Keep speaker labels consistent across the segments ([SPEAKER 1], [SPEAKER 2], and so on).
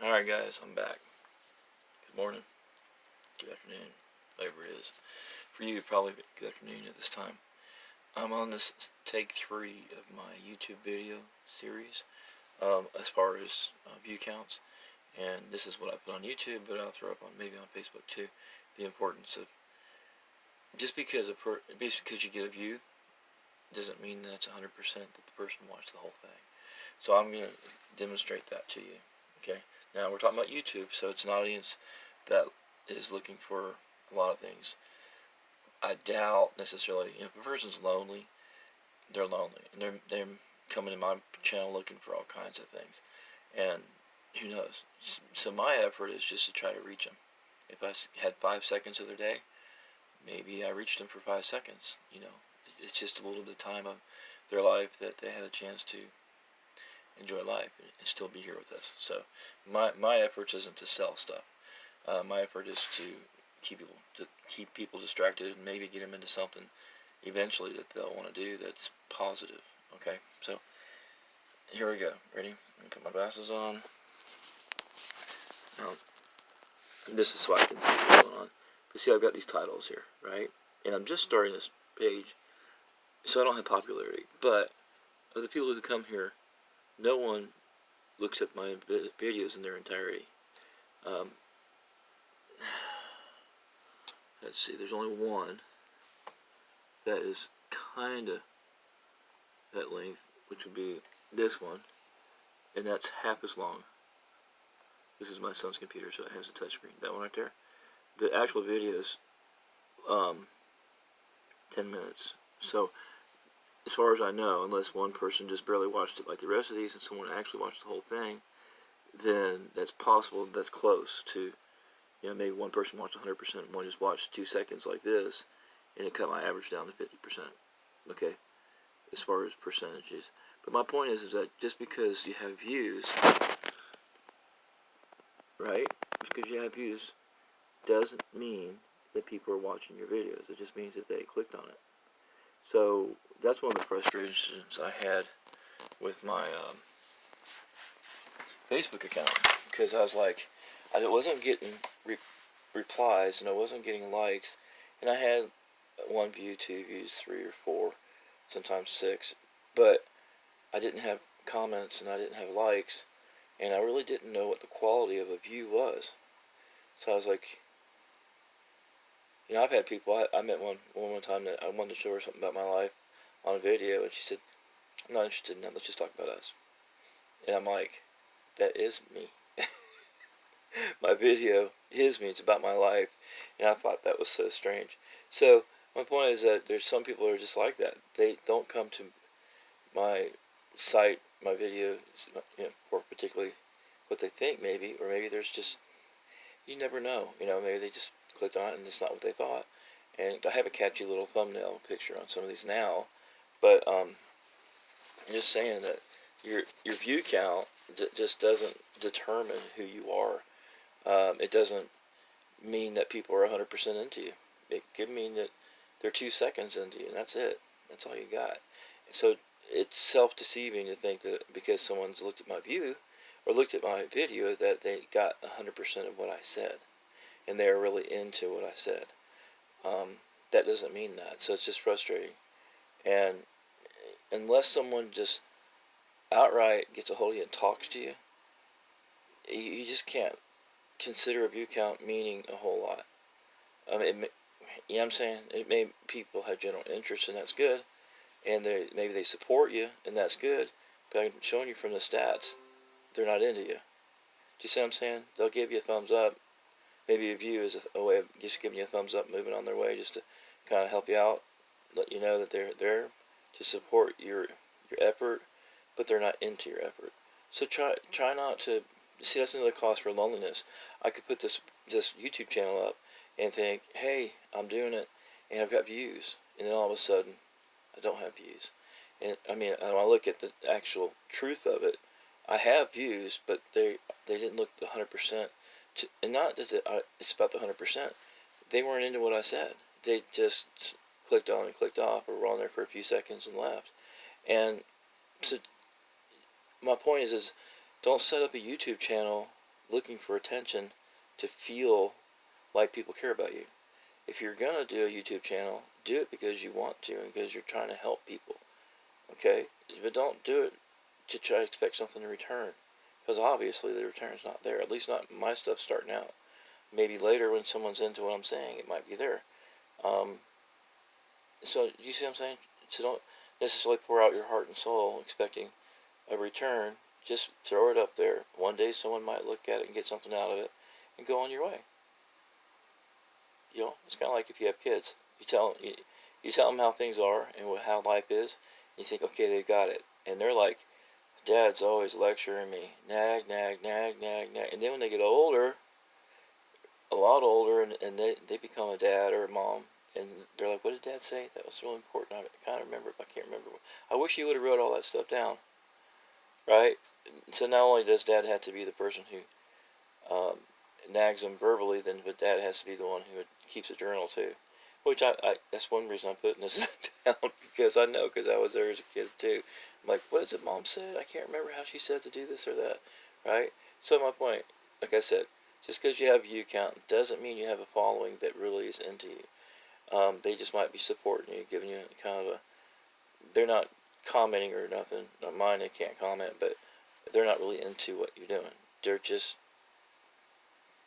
[SPEAKER 1] Alright guys, I'm back. Good morning, good afternoon, whatever it is. For you, probably good afternoon at this time. I'm on this take 3 of my YouTube video series as far as view counts. And this is what I put on YouTube, but I'll throw up on maybe on Facebook too. The importance of just because you get a view doesn't mean that it's 100% that the person watched the whole thing. So I'm going to demonstrate that to you. Okay. Now we're talking about YouTube, so it's an audience that is looking for a lot of things. I doubt necessarily, if a person's lonely, they're lonely, and they're coming to my channel looking for all kinds of things, and who knows? So my effort is just to try to reach them. If I had 5 seconds of their day, maybe I reached them for 5 seconds. It's just a little bit of time of their life that they had a chance to enjoy life and still be here with us. So my effort isn't to sell stuff. My effort is to keep people distracted and maybe get them into something eventually that they'll want to do that's positive. Okay, so here we go. Ready? I'm gonna put my glasses on. Now, this is so I can see what's going on. But see, I've got these titles here, right? And I'm just starting this page, so I don't have popularity. But of the people who come here, no one looks at my videos in their entirety. Let's see, there's only one that is kind of that length, which would be this one, and that's half as long. This is my son's computer, so it has a touchscreen. That one right there. The actual video is 10 minutes. So as far as I know, unless one person just barely watched it like the rest of these and someone actually watched the whole thing, then that's possible. That's close to, maybe one person watched 100% and one just watched 2 seconds like this, and it cut my average down to 50%. Okay, as far as percentages. But my point is that just because you have views, right? Just because you have views doesn't mean that people are watching your videos. It just means that they clicked on it. So that's one of the frustrations I had with my Facebook account, because I was like, I wasn't getting replies and I wasn't getting likes, and I had 1 view, 2 views, 3 or 4, sometimes 6, but I didn't have comments and I didn't have likes, and I really didn't know what the quality of a view was. So I was like, I've had people, I met one time that I wanted to show her something about my life on a video, and she said, I'm not interested in that, let's just talk about us. And I'm like, that is me. My video is me, it's about my life, and I thought that was so strange. So my point is that there's some people who are just like that. They don't come to my site, my video, for particularly what they think, maybe, or maybe there's just, you never know, maybe they just clicked on it and it's not what they thought. And I have a catchy little thumbnail picture on some of these now, but I'm just saying that your view count just doesn't determine who you are. It doesn't mean that people are 100% into you. It could mean that they're 2 seconds into you, and that's it. That's all you got. So it's self-deceiving to think that because someone's looked at my view or looked at my video that they got 100% of what I said, and they're really into what I said. That doesn't mean that. So it's just frustrating. And unless someone just outright gets a hold of you and talks to you, you just can't consider a view count meaning a whole lot. You know what I'm saying? People have general interest, and that's good, and maybe they support you, and that's good, but I'm showing you from the stats, they're not into you. Do you see what I'm saying? They'll give you a thumbs up. Maybe a view is a way of just giving you a thumbs up, moving on their way, just to kind of help you out, let you know that they're there to support your effort, but they're not into your effort. So try not to see. That's another cause for loneliness. I could put this YouTube channel up and think, hey, I'm doing it, and I've got views, and then all of a sudden, I don't have views. And I mean, when I look at the actual truth of it, I have views, but they didn't look the 100%. And not that it's about the 100%. They weren't into what I said. They just clicked on and clicked off, or were on there for a few seconds and left. And so my point is don't set up a YouTube channel looking for attention to feel like people care about you. If you're gonna do a YouTube channel, do it because you want to and because you're trying to help people. Okay? But don't do it to try to expect something in return. Because obviously the return's not there. At least not my stuff starting out. Maybe later when someone's into what I'm saying, it might be there. So you see what I'm saying? So don't necessarily pour out your heart and soul expecting a return. Just throw it up there. One day someone might look at it and get something out of it and go on your way. You know, it's kind of like if you have kids. You tell them how things are and how life is. And you think, okay, they got it. And they're like, Dad's always lecturing me. Nag, nag, nag, nag, nag. And then when they get older, a lot older, and they become a dad or a mom, and they're like, what did Dad say? That was really important. I kind of remember it, but I can't remember. I wish he would have wrote all that stuff down. Right? So not only does Dad have to be the person who nags them verbally, then but Dad has to be the one who keeps a journal too. Which that's one reason I'm putting this down, because I know, because I was there as a kid too. I'm like, what is it Mom said? I can't remember how she said to do this or that, right? So my point, like I said, just because you have a view count doesn't mean you have a following that really is into you. They just might be supporting you, giving you kind of a, they're not commenting or nothing. Not mine, they can't comment, but they're not really into what you're doing. They're just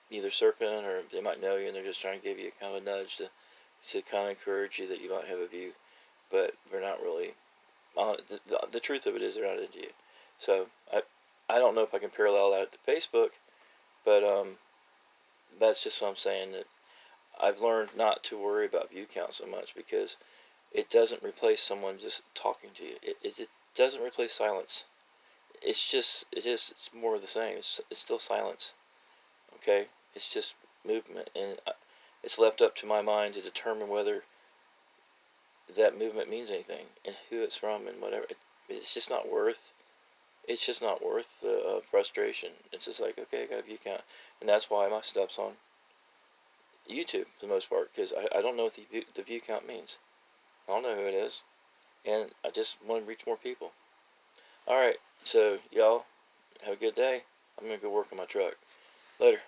[SPEAKER 1] either serpent, or they might know you and they're just trying to give you kind of a nudge to kind of encourage you that you might have a view, but they're not really. The truth of it is they're not into you. So I don't know if I can parallel that to Facebook, but that's just what I'm saying, that I've learned not to worry about view count so much, because it doesn't replace someone just talking to you. It doesn't replace silence. It's more of the same. It's still silence. Okay, it's just movement, and it's left up to my mind to determine whether that movement means anything and who it's from and whatever. It's just not worth. It's just not worth the frustration. It's just like, okay, I got a view count, and that's why my stuff's on YouTube for the most part, because I don't know what the view count means. I don't know who it is, and I just want to reach more people. All right, so y'all have a good day. I'm gonna go work on my truck. Later.